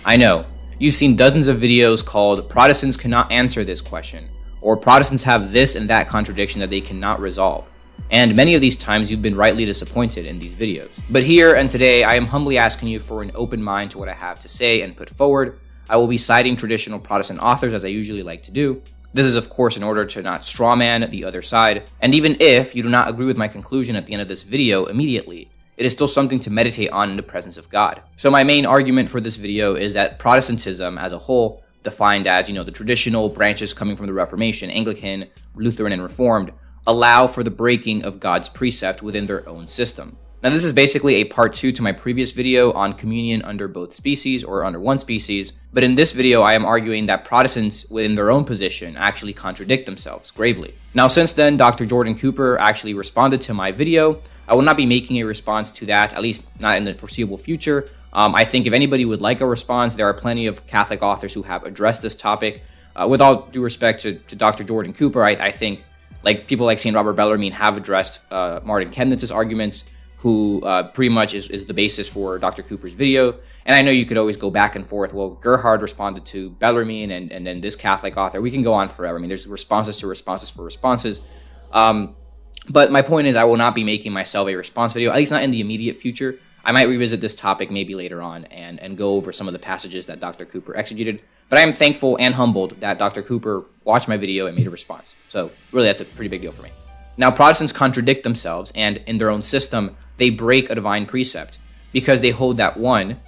I know, you've seen dozens of videos called "Protestants cannot answer this question," or "Protestants have this and that contradiction that they cannot resolve." And many of these times you've been rightly disappointed in these videos. But here and today, I am humbly asking you for an open mind to what I have to say and put forward. I will be citing traditional Protestant authors as I usually like to do. This is of course in order to not strawman the other side. And even if you do not agree with my conclusion at the end of this video immediately, it is still something to meditate on in the presence of God. So my main argument for this video is that Protestantism as a whole, defined as, the traditional branches coming from the Reformation, Anglican, Lutheran, and Reformed, allow for the breaking of God's precept within their own system. Now this is basically a part 2 to my previous video on communion under both species or under one species, but in this video I am arguing that Protestants within their own position actually contradict themselves gravely. Now since then, Dr. Jordan Cooper actually responded to my video. I will not be making a response to that, at least not in the foreseeable future. I think if anybody would like a response, there are plenty of Catholic authors who have addressed this topic. With all due respect to Dr. Jordan Cooper, I think people like St. Robert Bellarmine have addressed Martin Chemnitz's arguments, who pretty much is the basis for Dr. Cooper's video. And I know you could always go back and forth. Well, Gerhard responded to Bellarmine and then this Catholic author. We can go on forever. I mean, there's responses to responses for responses. But my point is I will not be making myself a response video, at least not in the immediate future. I might revisit this topic maybe later on and go over some of the passages that Dr. Cooper exegeted. But I am thankful and humbled that Dr. Cooper watched my video and made a response. So really, that's a pretty big deal for me. Now, Protestants contradict themselves, and in their own system, they break a divine precept because they hold that 1,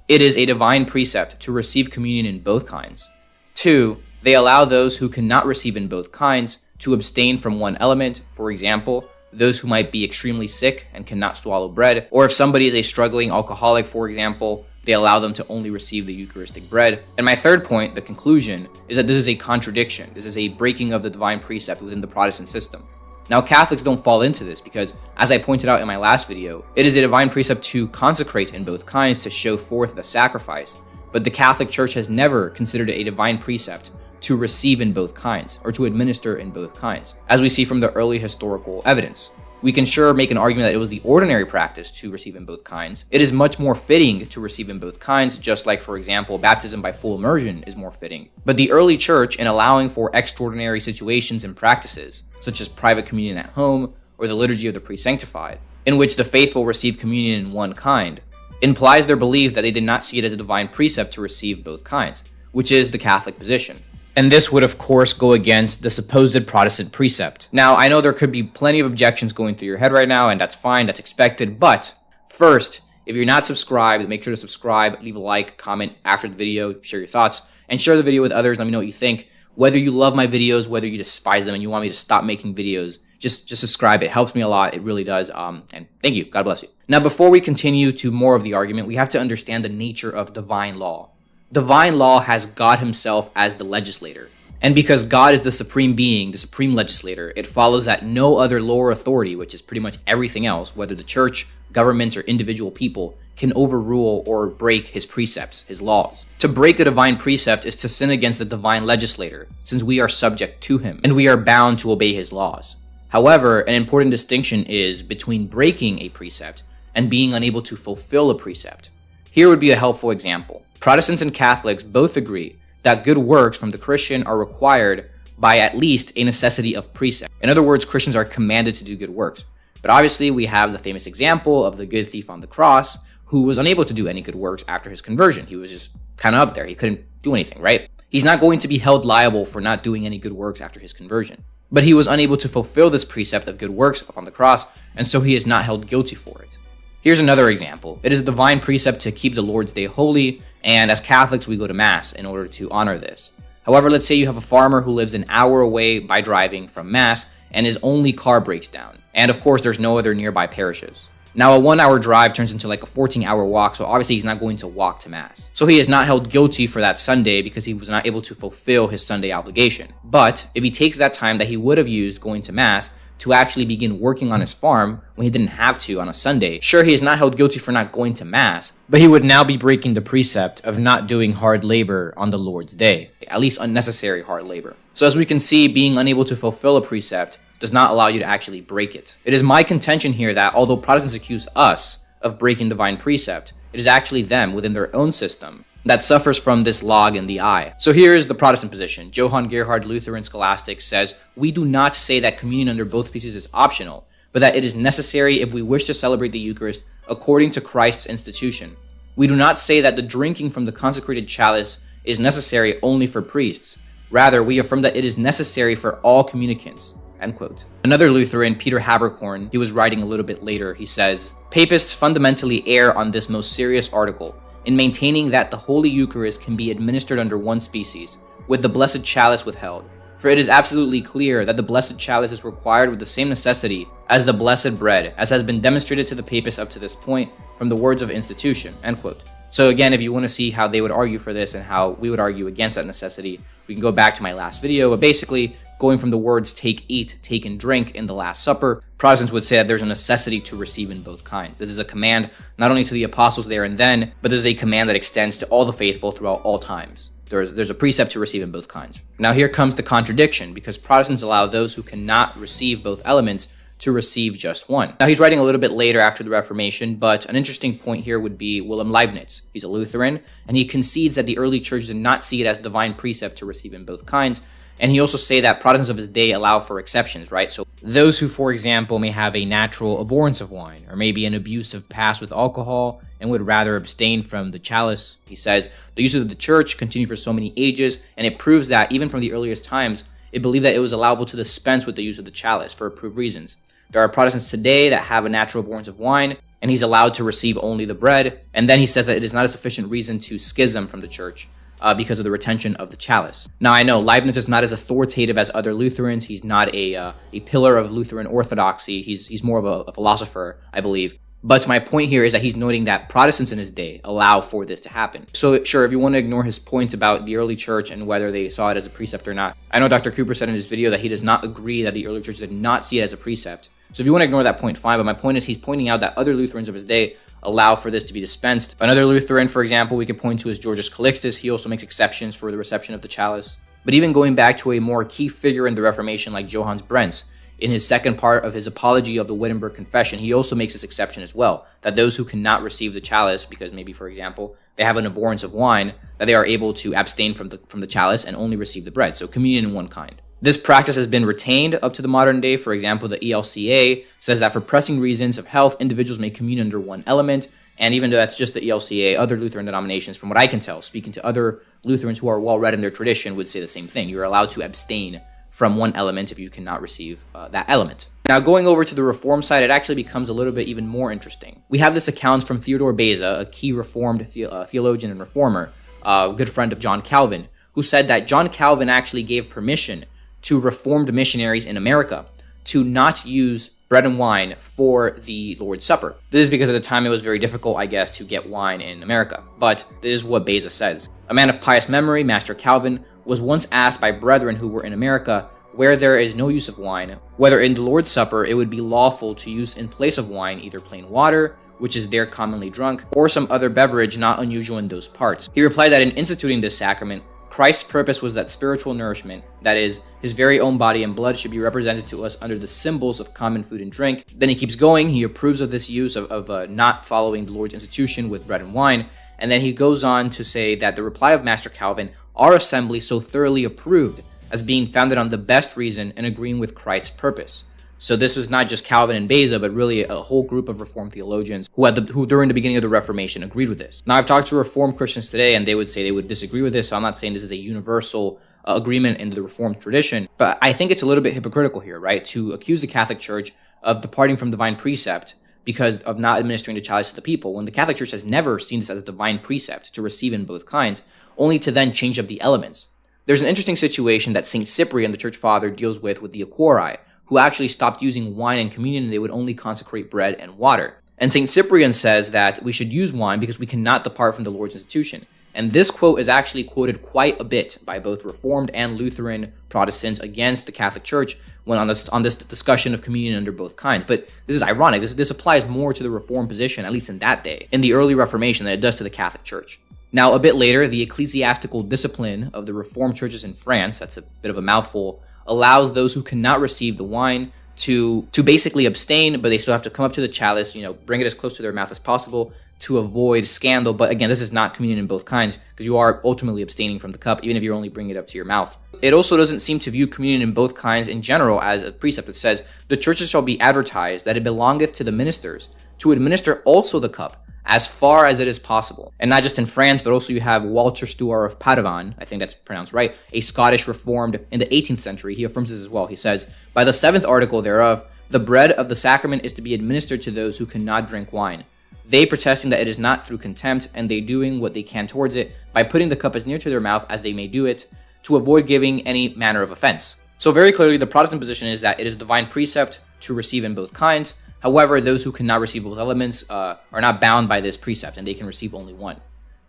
it is a divine precept to receive communion in both kinds. 2, they allow those who cannot receive in both kinds to abstain from one element. For example, those who might be extremely sick and cannot swallow bread, or if somebody is a struggling alcoholic, for example, they allow them to only receive the Eucharistic bread. And my third point, the conclusion, is that this is a contradiction. This is a breaking of the divine precept within the Protestant system. Now, Catholics don't fall into this because, as I pointed out in my last video, it is a divine precept to consecrate in both kinds to show forth the sacrifice. But the Catholic Church has never considered it a divine precept to receive in both kinds, or to administer in both kinds, as we see from the early historical evidence. We can sure make an argument that it was the ordinary practice to receive in both kinds. It is much more fitting to receive in both kinds, just like, for example, baptism by full immersion is more fitting. But the early church, in allowing for extraordinary situations and practices, such as private communion at home, or the liturgy of the pre-sanctified, in which the faithful receive communion in one kind, implies their belief that they did not see it as a divine precept to receive both kinds, which is the Catholic position. And this would, of course, go against the supposed Protestant precept. Now, I know there could be plenty of objections going through your head right now, and that's fine, that's expected, but first, if you're not subscribed, make sure to subscribe, leave a like, comment after the video, share your thoughts, and share the video with others. Let me know what you think. Whether you love my videos, whether you despise them and you want me to stop making videos, just subscribe. It helps me a lot. It really does. And thank you. God bless you. Now, before we continue to more of the argument, we have to understand the nature of divine law. Divine law has God himself as the legislator. And because God is the supreme being, the supreme legislator, it follows that no other lower authority, which is pretty much everything else, whether the church, governments, or individual people, can overrule or break his precepts, his laws. To break a divine precept is to sin against the divine legislator, since we are subject to him, and we are bound to obey his laws. However, an important distinction is between breaking a precept and being unable to fulfill a precept. Here would be a helpful example. Protestants and Catholics both agree that good works from the Christian are required by at least a necessity of precept. In other words, Christians are commanded to do good works. But obviously, we have the famous example of the good thief on the cross who was unable to do any good works after his conversion. He was just kind of up there. He couldn't do anything, right? He's not going to be held liable for not doing any good works after his conversion. But he was unable to fulfill this precept of good works upon the cross, and so he is not held guilty for it. Here's another example. It is a divine precept to keep the Lord's Day holy, and as Catholics, we go to Mass in order to honor this. However, let's say you have a farmer who lives an hour away by driving from Mass, and his only car breaks down. And of course, there's no other nearby parishes. Now, a 1-hour drive turns into like a 14-hour walk, so obviously he's not going to walk to Mass. So he is not held guilty for that Sunday because he was not able to fulfill his Sunday obligation. But if he takes that time that he would have used going to Mass to actually begin working on his farm when he didn't have to on a Sunday, sure, he is not held guilty for not going to Mass, but he would now be breaking the precept of not doing hard labor on the Lord's Day, at least unnecessary hard labor. So as we can see, being unable to fulfill a precept does not allow you to actually break it. It is my contention here that although Protestants accuse us of breaking divine precept, it is actually them within their own system that suffers from this log in the eye. So here is the Protestant position. Johann Gerhard, Lutheran scholastic, says, "We do not say that communion under both species is optional, but that it is necessary if we wish to celebrate the Eucharist according to Christ's institution. We do not say that the drinking from the consecrated chalice is necessary only for priests. Rather, we affirm that it is necessary for all communicants." End quote. Another Lutheran, Peter Haberkorn, he was writing a little bit later, he says, "Papists fundamentally err on this most serious article, in maintaining that the Holy Eucharist can be administered under one species, with the blessed chalice withheld. For it is absolutely clear that the blessed chalice is required with the same necessity as the blessed bread, as has been demonstrated to the Papists up to this point from the words of institution." End quote. So again, if you want to see how they would argue for this and how we would argue against that necessity, we can go back to my last video. But basically, going from the words take, eat, take, and drink in the Last Supper, Protestants would say that there's a necessity to receive in both kinds. This is a command not only to the apostles there and then, but this is a command that extends to all the faithful throughout all times. There's a precept to receive in both kinds. Now here comes the contradiction, because Protestants allow those who cannot receive both elements to receive just one. Now he's writing a little bit later after the Reformation, but an interesting point here would be Wilhelm Leibniz. He's a Lutheran, and he concedes that the early church did not see it as divine precept to receive in both kinds. And he also say that Protestants of his day allow for exceptions, right? So those who, for example, may have a natural abhorrence of wine, or maybe an abusive past with alcohol, and would rather abstain from the chalice. He says, the use of the church continued for so many ages, and it proves that even from the earliest times, it believed that it was allowable to dispense with the use of the chalice for approved reasons. There are Protestants today that have a natural abhorrence of wine, and he's allowed to receive only the bread. And then he says that it is not a sufficient reason to schism from the church because of the retention of the chalice. Now, I know Leibniz is not as authoritative as other Lutherans. He's not a pillar of Lutheran orthodoxy. He's more of a philosopher, I believe. But my point here is that he's noting that Protestants in his day allow for this to happen. So sure, if you want to ignore his points about the early church and whether they saw it as a precept or not, I know Dr. Cooper said in his video that he does not agree that the early church did not see it as a precept. So if you want to ignore that point, fine, but my point is he's pointing out that other Lutherans of his day allow for this to be dispensed. Another Lutheran, for example, we could point to is Georgius Calixtus. He also makes exceptions for the reception of the chalice. But even going back to a more key figure in the Reformation like Johannes Brentz, in his second part of his apology of the Wittenberg Confession, he also makes this exception as well, that those who cannot receive the chalice, because maybe, for example, they have an abhorrence of wine, that they are able to abstain from the chalice and only receive the bread, so communion in one kind. This practice has been retained up to the modern day. For example, the ELCA says that for pressing reasons of health, individuals may commune under one element, and even though that's just the ELCA, other Lutheran denominations, from what I can tell, speaking to other Lutherans who are well-read in their tradition, would say the same thing. You're allowed to abstain from one element if you cannot receive that element. Now, going over to the Reformed side, it actually becomes a little bit even more interesting. We have this account from Theodore Beza, a key Reformed theologian and reformer, a good friend of John Calvin, who said that John Calvin actually gave permission to Reformed missionaries in America to not use bread and wine for the Lord's Supper. This is because at the time it was very difficult, I guess, to get wine in America. But this is what Beza says. A man of pious memory, Master Calvin, was once asked by brethren who were in America where there is no use of wine, whether in the Lord's Supper it would be lawful to use in place of wine either plain water, which is there commonly drunk, or some other beverage not unusual in those parts. He replied that in instituting this sacrament, Christ's purpose was that spiritual nourishment, that is, his very own body and blood, should be represented to us under the symbols of common food and drink. Then he keeps going. He approves of this use of not following the Lord's institution with bread and wine. And then he goes on to say that the reply of Master Calvin, our assembly so thoroughly approved as being founded on the best reason and agreeing with Christ's purpose. So this was not just Calvin and Beza, but really a whole group of Reformed theologians who during the beginning of the Reformation agreed with this. Now, I've talked to Reformed Christians today, and they would say they would disagree with this, so I'm not saying this is a universal agreement in the Reformed tradition, but I think it's a little bit hypocritical here, right? To accuse the Catholic Church of departing from divine precept because of not administering the chalice to the people, when the Catholic Church has never seen this as a divine precept to receive in both kinds, only to then change up the elements. There's an interesting situation that St. Cyprian, the church father, deals with the Equori, who actually stopped using wine in communion and they would only consecrate bread and water. And St. Cyprian says that we should use wine because we cannot depart from the Lord's institution. And this quote is actually quoted quite a bit by both Reformed and Lutheran Protestants against the Catholic Church when on this discussion of communion under both kinds. But this is ironic. This applies more to the Reformed position, at least in that day, in the early Reformation, than it does to the Catholic Church. Now, a bit later, the ecclesiastical discipline of the Reformed churches in France, that's a bit of a mouthful, allows those who cannot receive the wine to basically abstain, but they still have to come up to the chalice, bring it as close to their mouth as possible, to avoid scandal. But again, this is not communion in both kinds, because you are ultimately abstaining from the cup, even if you're only bringing it up to your mouth. It also doesn't seem to view communion in both kinds in general as a precept that says, the churches shall be advertised that it belongeth to the ministers to administer also the cup, as far as it is possible. And not just in France, but also you have Walter Stuar of Padovan, I think that's pronounced right, a Scottish reformed in the 18th century. He affirms this as well. He says, by the 7th article thereof, the bread of the sacrament is to be administered to those who cannot drink wine. They protesting that it is not through contempt, and they doing what they can towards it, by putting the cup as near to their mouth as they may do it, to avoid giving any manner of offense. So very clearly, the Protestant position is that it is divine precept to receive in both kinds. However, those who cannot receive both elements are not bound by this precept, and they can receive only one.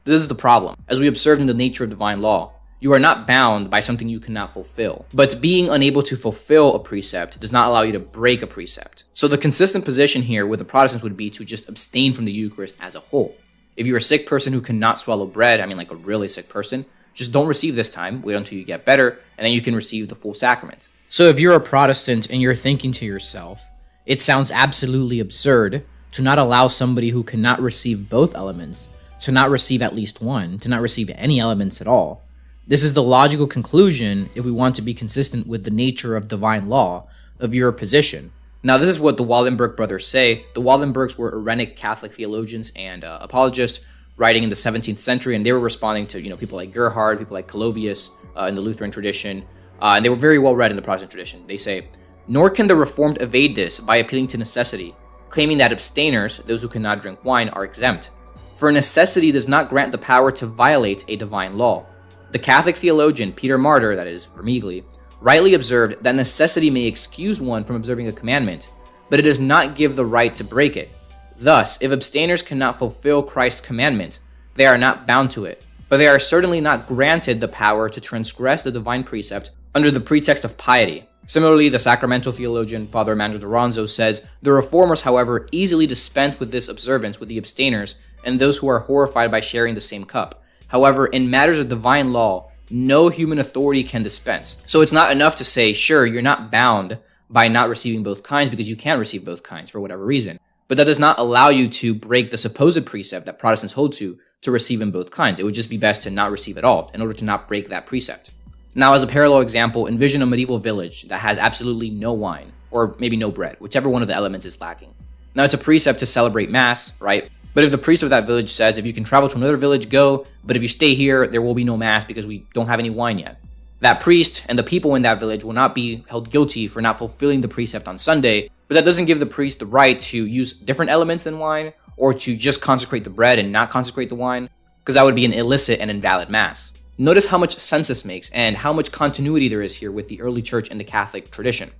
This is the problem. As we observed in the nature of divine law, you are not bound by something you cannot fulfill. But being unable to fulfill a precept does not allow you to break a precept. So the consistent position here with the Protestants would be to just abstain from the Eucharist as a whole. If you're a sick person who cannot swallow bread, I mean like a really sick person, just don't receive this time, wait until you get better, and then you can receive the full sacrament. So if you're a Protestant and you're thinking to yourself, it sounds absolutely absurd to not allow somebody who cannot receive both elements to not receive at least one, to not receive any elements at all. This is the logical conclusion if we want to be consistent with the nature of divine law of your position. Now, this is what the Wallenberg brothers say. The Wallenbergs were Irenic Catholic theologians and apologists writing in the 17th century, and they were responding to people like Gerhard, people like Calovius in the Lutheran tradition, and they were very well read in the Protestant tradition. They say, nor can the Reformed evade this by appealing to necessity, claiming that abstainers, those who cannot drink wine, are exempt. For necessity does not grant the power to violate a divine law. The Catholic theologian Peter Martyr, that is, Vermigli, rightly observed that necessity may excuse one from observing a commandment, but it does not give the right to break it. Thus, if abstainers cannot fulfill Christ's commandment, they are not bound to it, but they are certainly not granted the power to transgress the divine precept under the pretext of piety. Similarly, the sacramental theologian Father Emmanuel Duranzo says, the reformers, however, easily dispense with this observance with the abstainers and those who are horrified by sharing the same cup. However, in matters of divine law, no human authority can dispense. So it's not enough to say, sure, you're not bound by not receiving both kinds because you can't receive both kinds for whatever reason. But that does not allow you to break the supposed precept that Protestants hold to receive in both kinds. It would just be best to not receive at all in order to not break that precept. Now, as a parallel example, envision a medieval village that has absolutely no wine, or maybe no bread, whichever one of the elements is lacking. Now, it's a precept to celebrate Mass, right? But if the priest of that village says, if you can travel to another village, go, but if you stay here, there will be no Mass because we don't have any wine yet. That priest and the people in that village will not be held guilty for not fulfilling the precept on Sunday, but that doesn't give the priest the right to use different elements than wine, or to just consecrate the bread and not consecrate the wine, because that would be an illicit and invalid Mass. Notice how much sense this makes and how much continuity there is here with the early church and the Catholic tradition.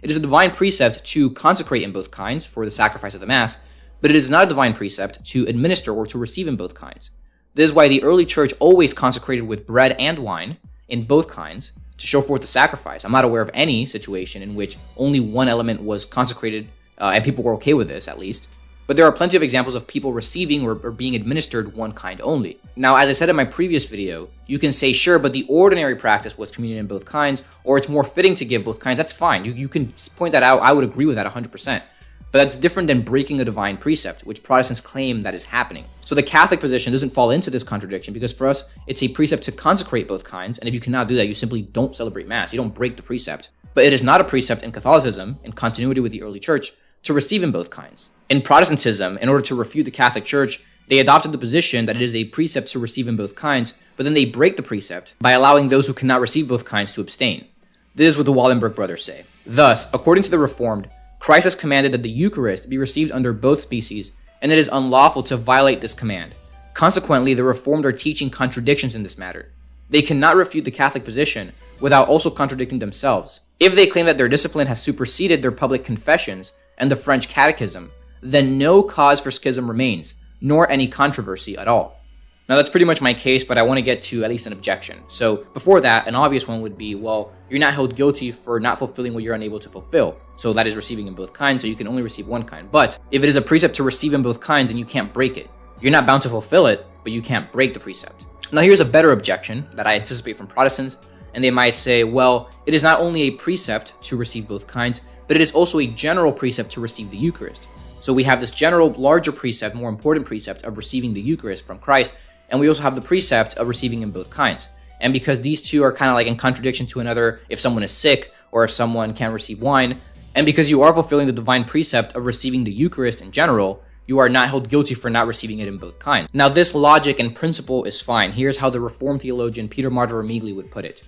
It is a divine precept to consecrate in both kinds for the sacrifice of the Mass, but it is not a divine precept to administer or to receive in both kinds. This is why the early church always consecrated with bread and wine in both kinds to show forth the sacrifice. I'm not aware of any situation in which only one element was consecrated, and people were okay with this, at least. But there are plenty of examples of people receiving or being administered one kind only. Now, as I said in my previous video, you can say, sure, but the ordinary practice was communion in both kinds, or it's more fitting to give both kinds. That's fine. You can point that out. I would agree with that 100%. But that's different than breaking a divine precept, which Protestants claim that is happening. So the Catholic position doesn't fall into this contradiction because for us, it's a precept to consecrate both kinds. And if you cannot do that, you simply don't celebrate Mass. You don't break the precept. But it is not a precept in Catholicism, in continuity with the early church, to receive in both kinds. In Protestantism, in order to refute the Catholic Church, they adopted the position that it is a precept to receive in both kinds, but then they break the precept by allowing those who cannot receive both kinds to abstain. This is what the Wallenberg brothers say. Thus, according to the Reformed, Christ has commanded that the Eucharist be received under both species, and it is unlawful to violate this command. Consequently, the Reformed are teaching contradictions in this matter. They cannot refute the Catholic position without also contradicting themselves. If they claim that their discipline has superseded their public confessions and the French Catechism, then no cause for schism remains, nor any controversy at all. Now that's pretty much my case, but I want to get to at least an objection. So before that, an obvious one would be, well, you're not held guilty for not fulfilling what you're unable to fulfill. So that is receiving in both kinds, so you can only receive one kind. But if it is a precept to receive in both kinds and you can't break it, you're not bound to fulfill it, but you can't break the precept. Now here's a better objection that I anticipate from Protestants, and they might say, well, it is not only a precept to receive both kinds, but it is also a general precept to receive the Eucharist. So we have this general, larger precept, more important precept of receiving the Eucharist from Christ, and we also have the precept of receiving in both kinds. And because these two are kind of like in contradiction to another, if someone is sick or if someone can't receive wine, and because you are fulfilling the divine precept of receiving the Eucharist in general, you are not held guilty for not receiving it in both kinds. Now, this logic and principle is fine. Here's how the Reformed theologian Peter Martyr Remigli would put it.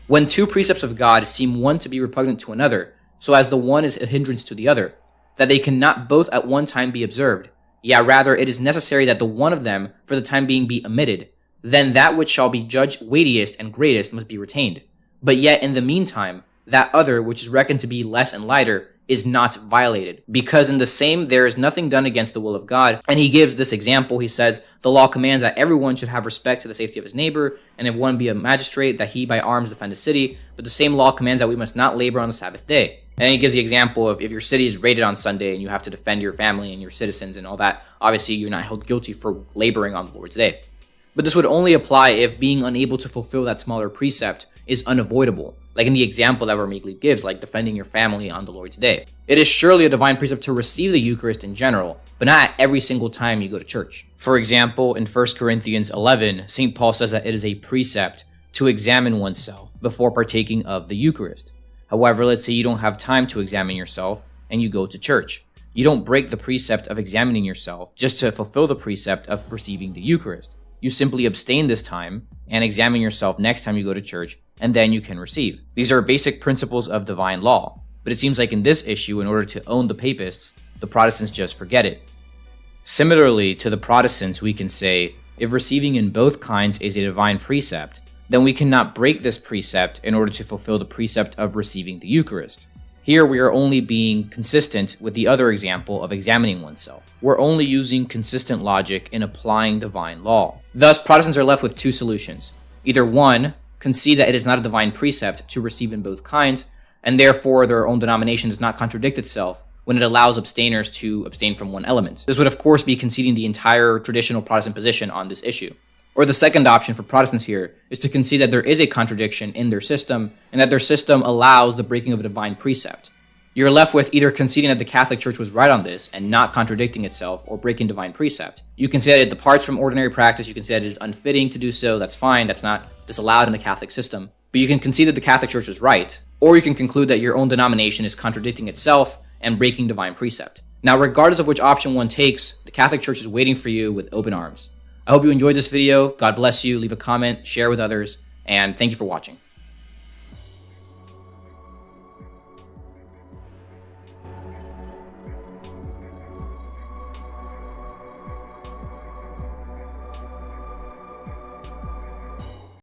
When two precepts of God seem one to be repugnant to another, so as the one is a hindrance to the other, that they cannot both at one time be observed, yea, rather it is necessary that the one of them for the time being be omitted, then that which shall be judged weightiest and greatest must be retained. But yet in the meantime, that other which is reckoned to be less and lighter is not violated, because in the same there is nothing done against the will of God. And he gives this example. He says, the law commands that everyone should have respect to the safety of his neighbor, and if one be a magistrate, that he by arms defend a city. But the same law commands that we must not labor on the Sabbath day. And he gives the example of if your city is raided on Sunday and you have to defend your family and your citizens and all that, obviously you're not held guilty for laboring on the Lord's day. But this would only apply if being unable to fulfill that smaller precept is unavoidable, like in the example that Remigli gives, like defending your family on the Lord's day. It is surely a divine precept to receive the Eucharist in general, but not every single time you go to church. For example, in 1 Corinthians 11, St. Paul says that it is a precept to examine oneself before partaking of the Eucharist. However, let's say you don't have time to examine yourself and you go to church. You don't break the precept of examining yourself just to fulfill the precept of receiving the Eucharist. You simply abstain this time and examine yourself next time you go to church, and then you can receive. These are basic principles of divine law, but it seems like in this issue, in order to own the papists, the Protestants just forget it. Similarly to the Protestants, we can say, if receiving in both kinds is a divine precept, then we cannot break this precept in order to fulfill the precept of receiving the Eucharist. Here we are only being consistent with the other example of examining oneself. We're only using consistent logic in applying divine law. Thus, Protestants are left with two solutions. Either one, concede that it is not a divine precept to receive in both kinds, and therefore their own denomination does not contradict itself when it allows abstainers to abstain from one element. This would of course be conceding the entire traditional Protestant position on this issue. Or the second option for Protestants here is to concede that there is a contradiction in their system and that their system allows the breaking of a divine precept. You're left with either conceding that the Catholic Church was right on this and not contradicting itself or breaking divine precept. You can say that it departs from ordinary practice, you can say that it is unfitting to do so, that's fine, that's not disallowed in the Catholic system. But you can concede that the Catholic Church is right, or you can conclude that your own denomination is contradicting itself and breaking divine precept. Now, regardless of which option one takes, the Catholic Church is waiting for you with open arms. I hope you enjoyed this video. God bless you. Leave a comment, share with others, and thank you for watching.